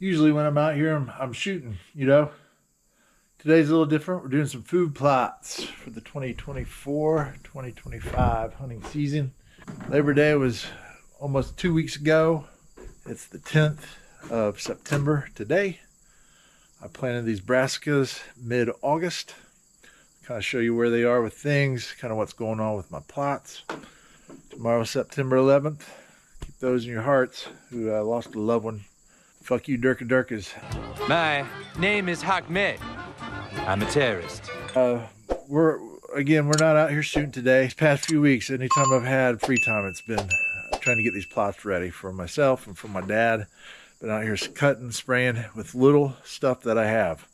Usually when I'm out here, I'm shooting, you know. Today's a little different. We're doing some food plots for the 2024-2025 hunting season. Labor Day was almost 2 weeks ago. It's the 10th of September today. I planted these brassicas mid-August. Kind of show you where they are with things, kind of what's going on with my plots. Tomorrow, September 11th. Keep those in your hearts who lost a loved one. Fuck you, Durka Durkas. My name is Ahmed. I'm a terrorist. We're not out here shooting today. These past few weeks, anytime I've had free time, it's been trying to get these plots ready for myself and for my dad. Been out here cutting, spraying with little stuff that I have.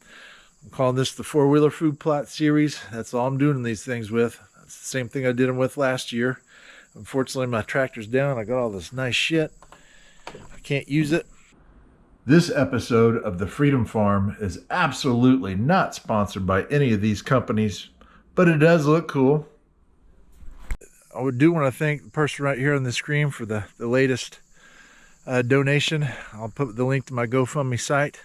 I'm calling this the four-wheeler food plot series. That's all I'm doing these things with. That's the same thing I did them with last year. Unfortunately, my tractor's down. I got all this nice shit. I can't use it. This episode of The Freedom Farm is absolutely not sponsored by any of these companies, but it does look cool. I do want to thank the person right here on the screen for the latest donation. I'll put the link to my GoFundMe site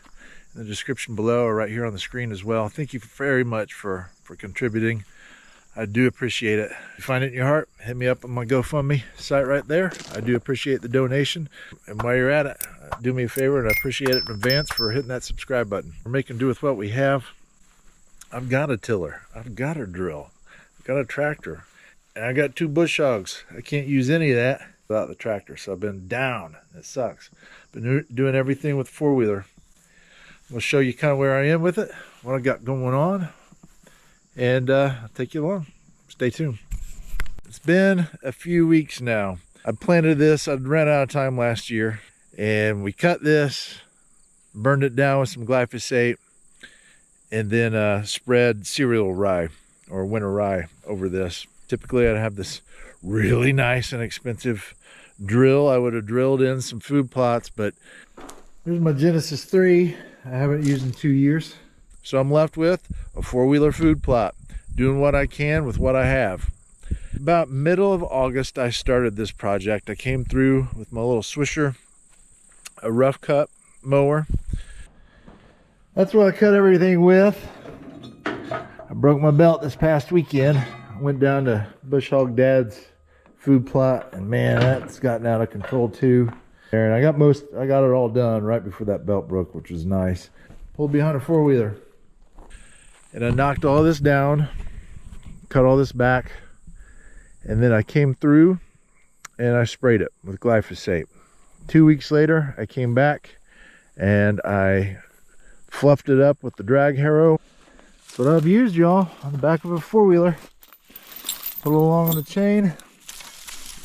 in the description below or right here on the screen as well. Thank you very much for contributing. I do appreciate it. If you find it in your heart, hit me up on my GoFundMe site right there. I do appreciate the donation. And while you're at it, do me a favor, and I appreciate it in advance for hitting that subscribe button. We're making do with what we have. I've got a tiller. I've got a drill. I've got a tractor. And I got 2 bush hogs. I can't use any of that without the tractor. So I've been down. It sucks. Been doing everything with four-wheeler. I'll show you kind of where I am with it, what I got going on. And I'll take you along. Stay tuned. It's been a few weeks now. I planted this. I'd ran out of time last year. And we cut this, burned it down with some glyphosate, and then spread cereal rye or winter rye over this. Typically, I'd have this really nice and expensive drill. I would have drilled in some food plots, but here's my Genesis 3. I haven't used in 2 years. So I'm left with a four-wheeler food plot, doing what I can with what I have. About middle of August, I started this project. I came through with my little Swisher, a rough cut mower. That's what I cut everything with. I broke my belt this past weekend. I went down to Bush Hog Dad's food plot, and man, that's gotten out of control too. And I got it all done right before that belt broke, which was nice. Pulled behind a four-wheeler. And I knocked all this down, cut all this back, and then I came through and I sprayed it with glyphosate. 2 weeks later, I came back and I fluffed it up with the drag harrow. That's what I've used, y'all, on the back of a four-wheeler. Put it along on the chain,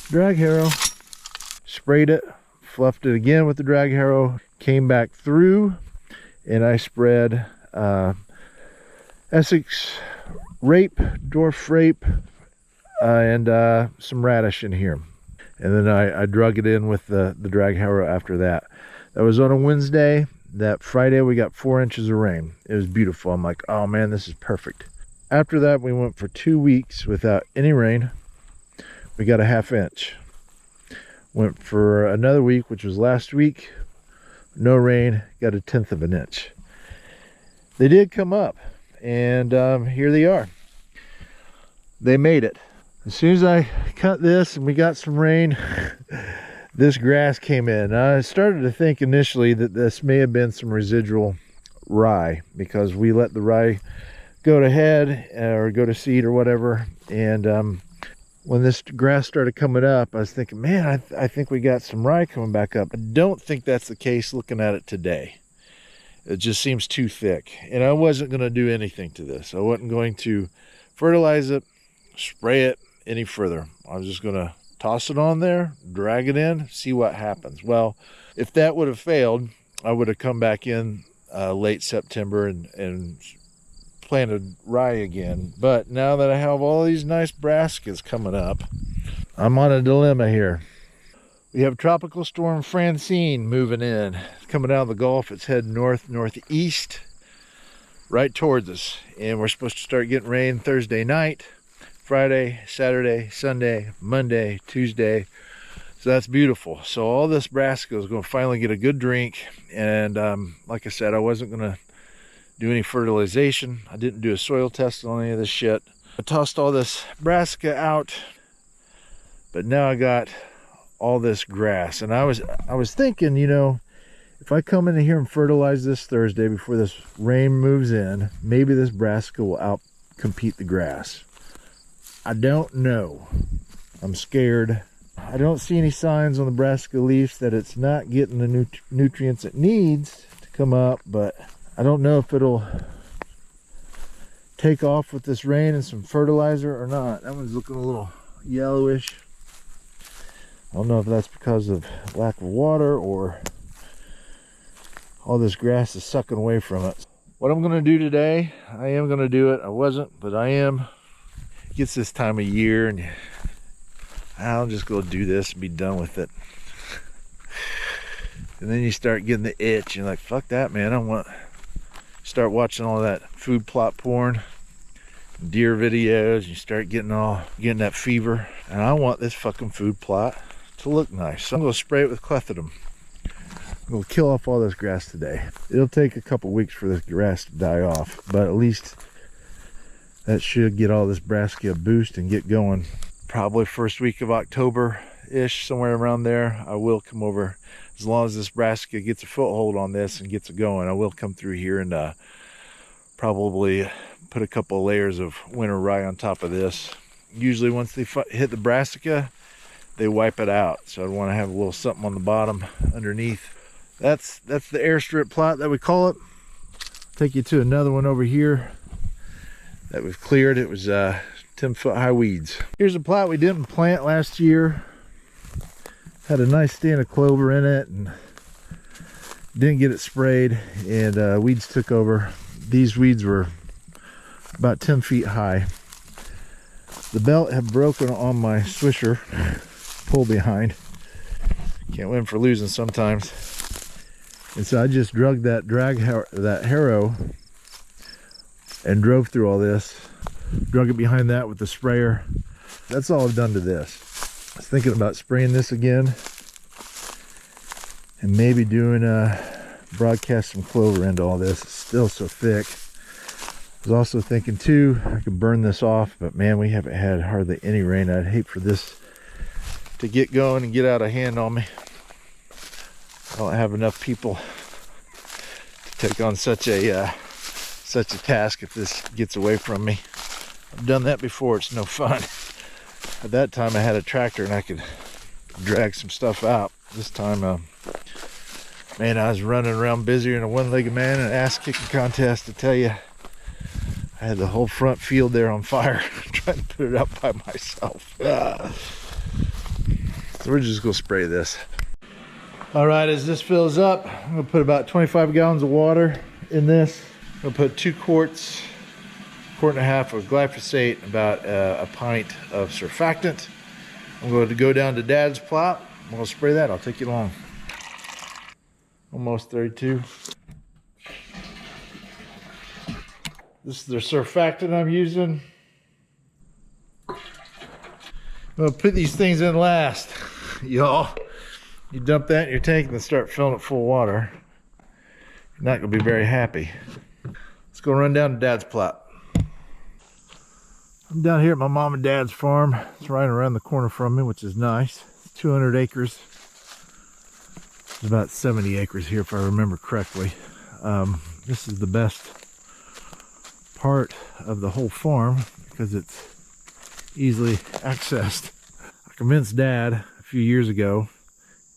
drag harrow, sprayed it, fluffed it again with the drag harrow, came back through, and I spread Essex rape, dwarf rape, and some radish in here. And then I drug it in with the drag harrow after that. That was on a Wednesday. That Friday we got 4 inches of rain. It was beautiful. I'm like, oh man, this is perfect. After that we went for 2 weeks without any rain. We got a 1/2 inch. Went for another week, which was last week. No rain, got a 1/10 of an inch. They did come up, and here they are. They made it. As soon as I cut this and we got some rain, this grass came in. I started to think initially that this may have been some residual rye, because we let the rye go to head or go to seed or whatever. And when this grass started coming up, I was thinking, man, I think we got some rye coming back up. I don't think that's the case looking at it today. It just seems too thick. And I wasn't going to do anything to this. I wasn't going to fertilize it, spray it any further. I was just going to toss it on there, drag it in, see what happens. Well, if that would have failed, I would have come back in late September and planted rye again. But now that I have all these nice brassicas coming up, I'm on a dilemma here. We have Tropical Storm Francine moving in. It's coming out of the Gulf. It's heading northeast right towards us. And we're supposed to start getting rain Thursday night, Friday, Saturday, Sunday, Monday, Tuesday. So that's beautiful. So all this brassica is going to finally get a good drink. And like I said, I wasn't going to do any fertilization. I didn't do a soil test on any of this shit. I tossed all this brassica out, but now I got all this grass. And I was thinking, you know, if I come in here and fertilize this Thursday before this rain moves in, maybe this brassica will out-compete the grass. I don't know. I'm scared. I don't see any signs on the brassica leaves that it's not getting the nutrients it needs to come up, but I don't know if it'll take off with this rain and some fertilizer or not. That one's looking a little yellowish. I don't know if that's because of lack of water or all this grass is sucking away from it. What I'm going to do today, I am going to do it. I wasn't, but I am. It gets this time of year and I'll just go do this and be done with it. And then you start getting the itch. You're like, fuck that, man. I want start watching all that food plot porn, deer videos. You start getting that fever. And I want this fucking food plot to look nice. So I'm going to spray it with clethodim. I'm going to kill off all this grass today. It'll take a couple weeks for this grass to die off, but at least that should get all this brassica a boost and get going. Probably first week of October-ish, somewhere around there, I will come over. As long as this brassica gets a foothold on this and gets it going, I will come through here and probably put a couple of layers of winter rye on top of this. Usually once they hit the brassica, they wipe it out. So I'd want to have a little something on the bottom underneath. That's the airstrip plot that we call it. Take you to another one over here that we've cleared. It was 10-foot high weeds. Here's a plot we didn't plant last year. Had a nice stand of clover in it and didn't get it sprayed, and weeds took over. These weeds were about 10 feet high. The belt had broken on my swisher pull behind. Can't win for losing sometimes. And so I just drug that harrow and drove through all this. Drug it behind that with the sprayer. That's all I've done to this. I was thinking about spraying this again and maybe doing broadcast some clover into all this. It's still so thick. I was also thinking too, I could burn this off, but man, we haven't had hardly any rain. I'd hate for this to get going and get out of hand on me. I don't have enough people to take on such a task if this gets away from me. I've done that before. It's no fun. At that time I had a tractor and I could drag some stuff out. This time, man, I was running around busier than a one-legged man in an ass-kicking contest, to tell you. I had the whole front field there on fire trying to put it out by myself. So we're just gonna spray this. All right, as this fills up, I'm gonna put about 25 gallons of water in this. I'm gonna put 2 quarts, quart and a half of glyphosate, about a pint of surfactant. I'm going to go down to Dad's plot. I'm going to spray that. I'll take you along. Almost 32. This is the surfactant I'm using. I'm going to put these things in last, y'all. You dump that in your tank and then start filling it full of water. You're not going to be very happy. Let's go run down to Dad's plot. I'm down here at my mom and dad's farm. It's right around the corner from me, which is nice. 200 acres. There's about 70 acres here if I remember correctly. This is the best part of the whole farm because it's easily accessed. I convinced Dad a few years ago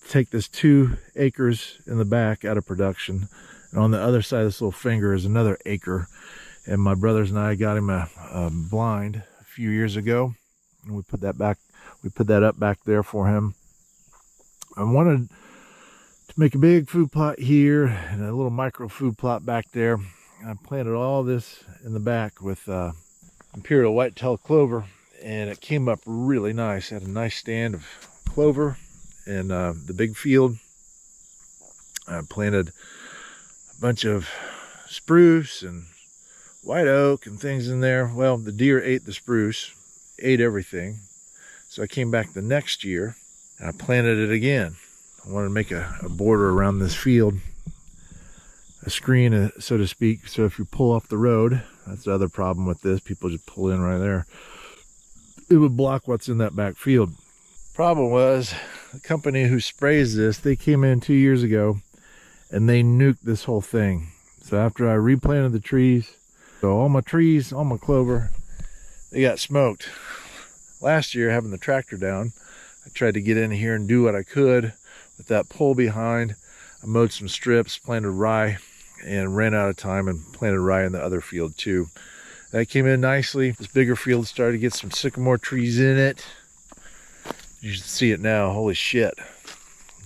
to take this 2 acres in the back out of production, and on the other side of this little finger is another acre. And my brothers and I got him a blind a few years ago, and we put that up back there for him. I wanted to make a big food plot here and a little micro food plot back there. I planted all this in the back with imperial whitetail clover, and it came up really nice. Had a nice stand of clover in the big field. I planted a bunch of spruce and white oak and things in there. Well, the deer ate the spruce, ate everything. So I came back the next year And I planted it again. I wanted to make a border around this field, a screen, so to speak. So if you pull off the road, that's the other problem with this. People just pull in right there. It would block what's in that back field. Problem was, the company who sprays this, they came in 2 years ago and they nuked this whole thing. So after I replanted the trees, so all my trees, all my clover, they got smoked. Last year, having the tractor down, I tried to get in here and do what I could with that pole behind. I mowed some strips, planted rye, and ran out of time and planted rye in the other field too. That came in nicely. This bigger field started to get some sycamore trees in it. You should see it now. Holy shit.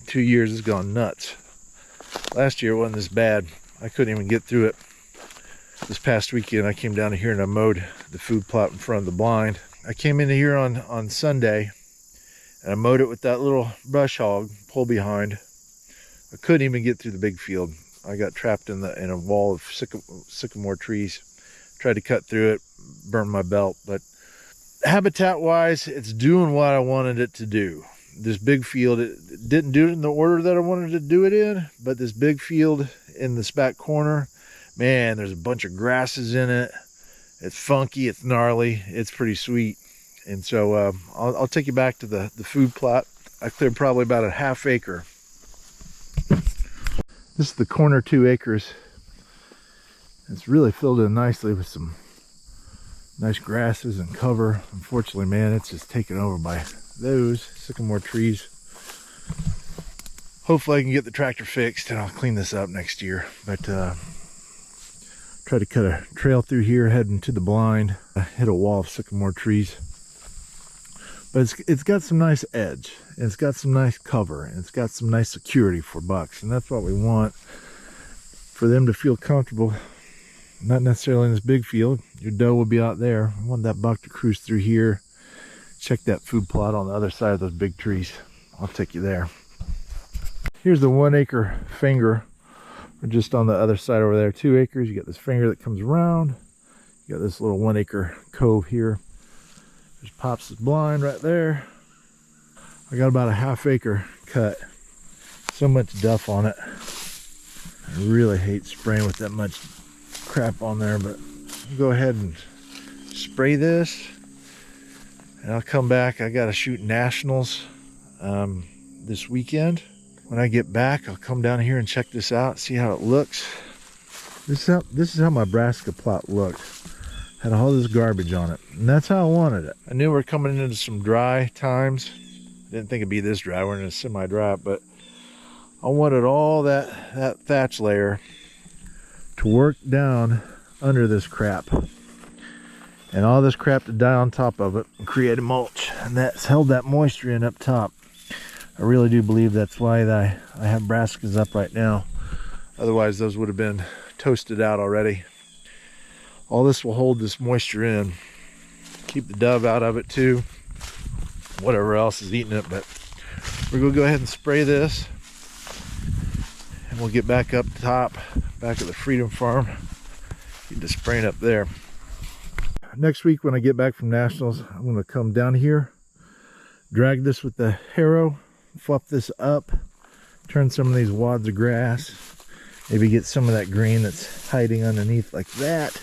2 years has gone nuts. Last year it wasn't this bad. I couldn't even get through it. This past weekend I came down here and I mowed the food plot in front of the blind. I came into here on Sunday and I mowed it with that little brush hog pull behind. I couldn't even get through the big field. I got trapped in a wall of sycamore trees. Tried to cut through it, burned my belt, but habitat wise, it's doing what I wanted it to do. This big field, it didn't do it in the order that I wanted to do it in, but this big field in this back corner, man, there's a bunch of grasses in it. It's funky, it's gnarly, it's pretty sweet. And so I'll take you back to the food plot. I cleared probably about a ½ acre. This is the corner 2 acres. It's really filled in nicely with some nice grasses and cover. Unfortunately, man, it's just taken over by those sycamore trees. Hopefully I can get the tractor fixed and I'll clean this up next year. But try to cut a trail through here heading to the blind. I hit a wall of sycamore trees. But it's got some nice edge. And it's got some nice cover. And it's got some nice security for bucks. And that's what we want, for them to feel comfortable. Not necessarily in this big field. Your doe will be out there. I want that buck to cruise through here. Check that food plot on the other side of those big trees. I'll take you there. Here's the 1 acre finger. We're just on the other side over there. 2 acres. You got this finger that comes around. You got this little 1 acre cove here. There's Pops' blind right there. I got about a ½ acre cut. So much duff on it. I really hate spraying with that much crap on there, but I'll go ahead and spray this and I'll come back. I got to shoot nationals this weekend. When I get back, I'll come down here and check this out, see how it looks. This is how my Nebraska plot looked. Had all this garbage on it, and that's how I wanted it. I knew we were coming into some dry times. Didn't think it'd be this dry. We're in a semi-dry, but I wanted all that thatch layer to work down under this crap, and all this crap to die on top of it and create a mulch, and that's held that moisture in up top. I really do believe that's why I have brassicas up right now. Otherwise those would have been toasted out already. All this will hold this moisture in, keep the dove out of it too, whatever else is eating it. But we're gonna go ahead and spray this, and we'll get back up top, back at the Freedom Farm, get the spraying up there. Next week when I get back from Nationals, I'm going to come down here, drag this with the harrow, fluff this up, turn some of these wads of grass, maybe get some of that green that's hiding underneath like that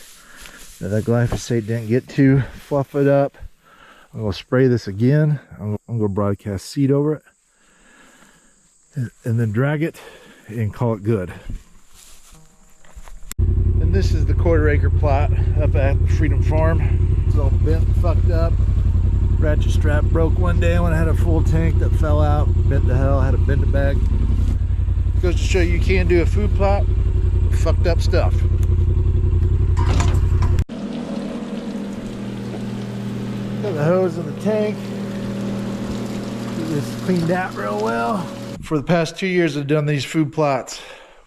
that glyphosate didn't get to, fluff it up. I'm going to spray this again. I'm going to broadcast seed over it, and then drag it and call it good. And this is the 1/4 acre plot up at Freedom Farm. It's all bent and fucked up. Ratchet strap broke one day when I had a full tank that fell out, bent to hell, had to bend it back. Goes to show you can do a food plot with fucked up stuff. Got the hose in the tank. Get this cleaned out real well. For the past 2 years I've done these food plots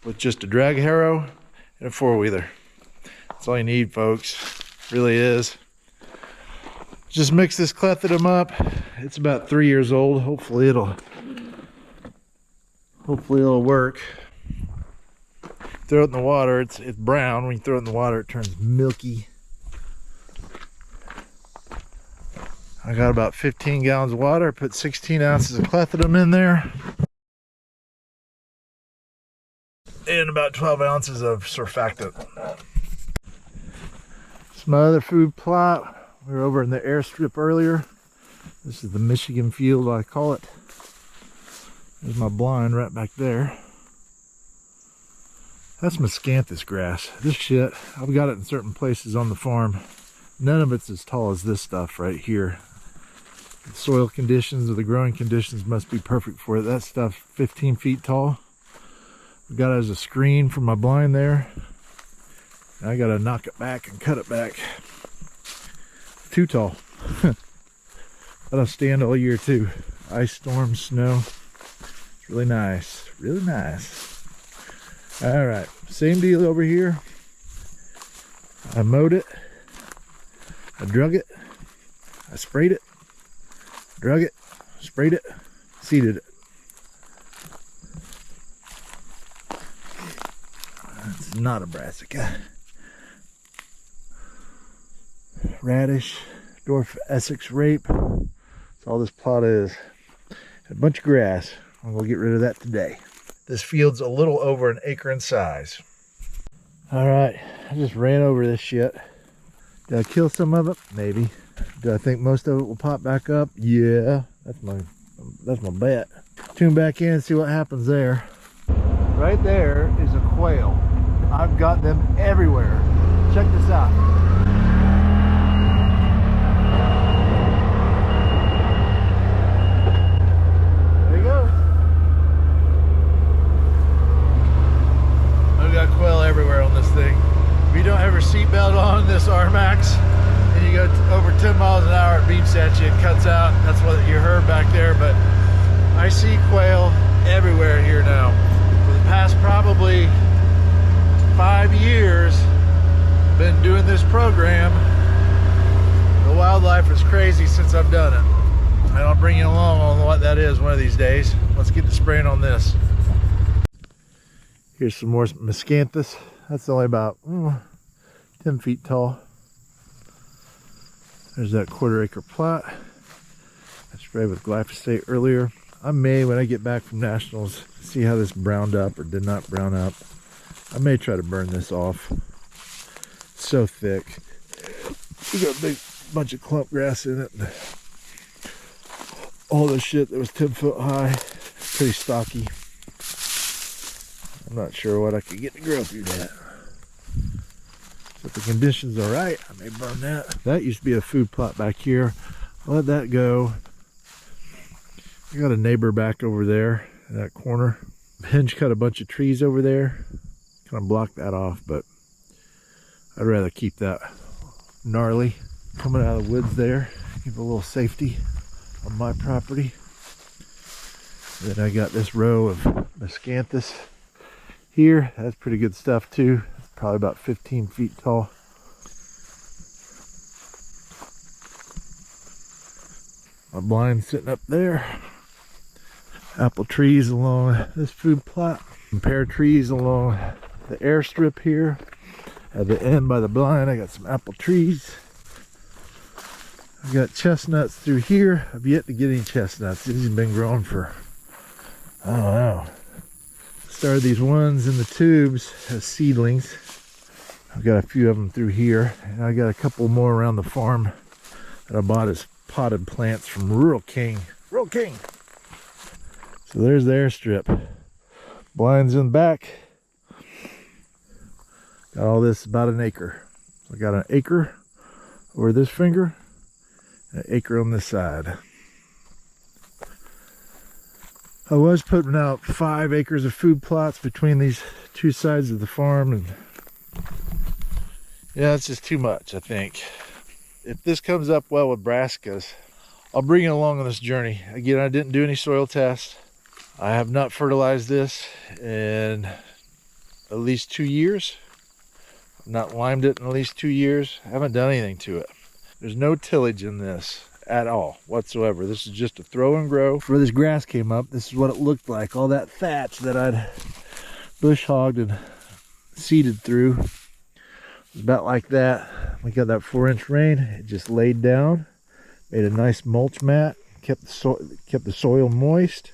with just a drag harrow and a 4-wheeler. That's all you need, folks. It really is. Just mix this clethodim up. It's about 3 years old. Hopefully it'll work. Throw it in the water, it's brown. When you throw it in the water, it turns milky. I I got about 15 gallons of water. I put 16 ounces of clethodim in there. And about 12 ounces of surfactant. It's my other food plot. We were over in the airstrip earlier. This is the Michigan field, I call it. There's my blind right back there. That's miscanthus grass. This shit, I've got it in certain places on the farm. None of it's as tall as this stuff right here. The soil conditions or the growing conditions must be perfect for it. That stuff 15 feet tall. I've got it as a screen for my blind there. And I gotta knock it back and cut it back. Too tall. That'll stand all year too. Ice storms, snow. It's really nice. Really nice. All right, same deal over here. I mowed it, I drug it, I sprayed it, drug it, sprayed it, seeded it. It's not a brassica. Radish, dwarf Essex rape. That's all this plot is. A bunch of grass. I'm gonna get rid of that today. This field's a little over an acre in size. All right, I just ran over this shit. Did I kill some of it? Maybe. Do I think most of it will pop back up? Yeah, that's my bet. Tune back in and see what happens there. Right there is a quail. I've got them everywhere. Check this out. Quail everywhere on this thing. If you don't have your seatbelt on this RMAX and you go over 10 miles an hour, it beeps at you and cuts out. That's what you heard back there, but I see quail everywhere here now. For the past probably 5 years, I've been doing this program. The wildlife is crazy since I've done it. And I'll bring you along on what that is one of these days. Let's get to spraying on this. Here's some more miscanthus. That's only about 10 feet tall. There's that 1/4 acre plot. I sprayed with glyphosate earlier. I may, when I get back from nationals, see how this browned up or did not brown up. I may try to burn this off. It's so thick. We got a big bunch of clump grass in it. All this shit that was 10 foot high. Pretty stocky. I'm not sure what I could get to grow through that. So if the conditions are right, I may burn that. That used to be a food plot back here. I'll let that go. I got a neighbor back over there in that corner. Hinge cut a bunch of trees over there. Kind of blocked that off, but I'd rather keep that gnarly coming out of the woods there. Give a little safety on my property. And then I got this row of miscanthus here. That's pretty good stuff too. It's probably about 15 feet tall. My blind sitting up there. Apple trees along this food plot. Some pear trees along the airstrip here. At the end by the blind, I got some apple trees. I got chestnuts through here. I've yet to get any chestnuts. These have been growing for, I don't know. Started these ones in the tubes as seedlings. I've got a few of them through here, and I got a couple more around the farm that I bought as potted plants from Rural King. Rural King. So there's the airstrip. Blinds in the back. Got all this about an acre. So I got an acre over this finger, and an acre on this side. I was putting out 5 acres of food plots between these two sides of the farm, and yeah, it's just too much, I think. If this comes up well with brassicas, I'll bring you along on this journey. Again, I didn't do any soil tests. I have not fertilized this in at least 2 years. I've not limed it in at least 2 years. I haven't done anything to it. There's no tillage in this at all whatsoever. This is just a throw and grow. Before this grass came up, this is what it looked like. All that thatch that I'd bush hogged and seeded through. It was about like that. We got that 4-inch rain. It just laid down, Made a nice mulch mat, kept the soil moist,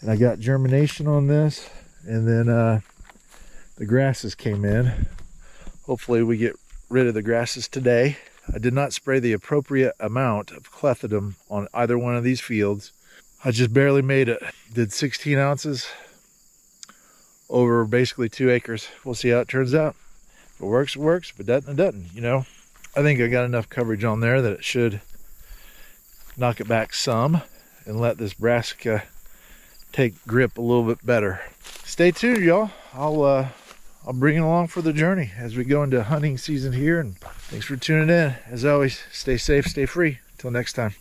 and I got germination on this. And then the grasses came in. Hopefully we get rid of the grasses today. I did not spray the appropriate amount of clethodim on either one of these fields. I just barely made it. Did 16 ounces over basically 2 acres. We'll see how it turns out. If it works, it works. If it doesn't, it doesn't. You know, I think I got enough coverage on there that it should knock it back some and let this brassica take grip a little bit better. Stay tuned, y'all. I'll bring you along for the journey as we go into hunting season here. And thanks for tuning in. As always, stay safe, stay free. Until next time.